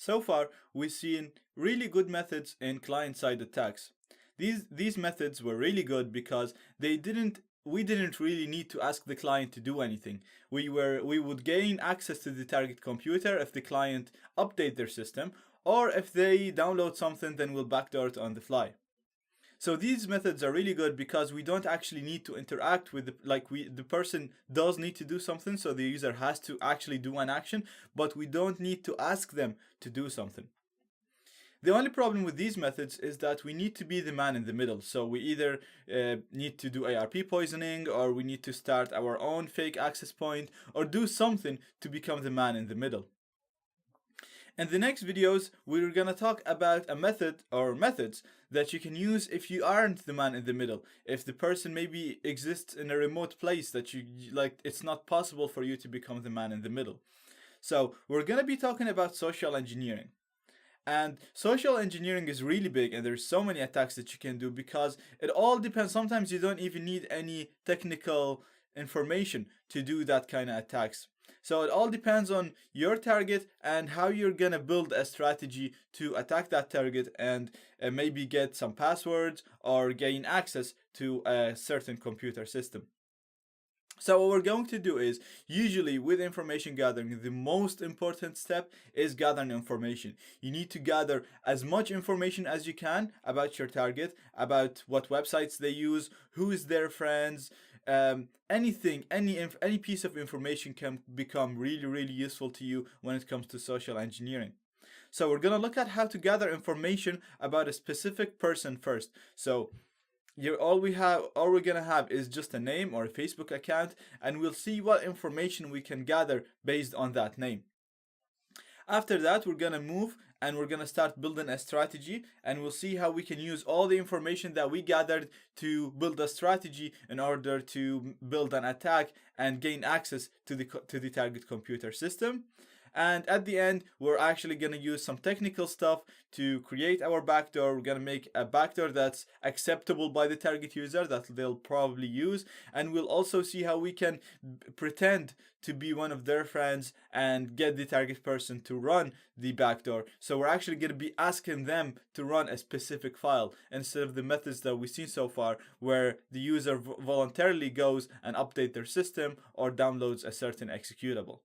So far, we've seen really good methods in client-side attacks. These methods were really good because we didn't really need to ask the client to do anything. We would gain access to the target computer if the client update their system, or if they download something, then we'll backdoor it on the fly. So these methods are really good because we don't actually need to interact with the person does need to do something, so the user has to actually do an action, but we don't need to ask them to do something. The only problem with these methods is that we need to be the man in the middle. So we either need to do ARP poisoning, or we need to start our own fake access point, or do something to become the man in the middle. In the next videos, we're gonna talk about a method or methods that you can use if you aren't the man in the middle. If the person maybe exists in a remote place that it's not possible for you to become the man in the middle. So we're gonna be talking about social engineering. And social engineering is really big, and there's so many attacks that you can do because it all depends. Sometimes you don't even need any technical information to do that kind of attacks. So it all depends on your target and how you're gonna build a strategy to attack that target and maybe get some passwords or gain access to a certain computer system. So what we're going to do is, usually with information gathering, the most important step is gathering information. You need to gather as much information as you can about your target, about what websites they use, who is their friends, anything, any piece of information can become really useful to you when it comes to social engineering. So we're gonna look at how to gather information about a specific person first. So all we're gonna have is just a name or a Facebook account, and we'll see what information we can gather based on that name. After that, we're gonna move and we're gonna start building a strategy, and we'll see how we can use all the information that we gathered to build a strategy in order to build an attack and gain access to the target computer system. And at the end, we're actually going to use some technical stuff to create our backdoor. We're going to make a backdoor that's acceptable by the target user that they'll probably use. And we'll also see how we can pretend to be one of their friends and get the target person to run the backdoor. So we're actually going to be asking them to run a specific file instead of the methods that we've seen so far, where the user voluntarily goes and updates their system or downloads a certain executable.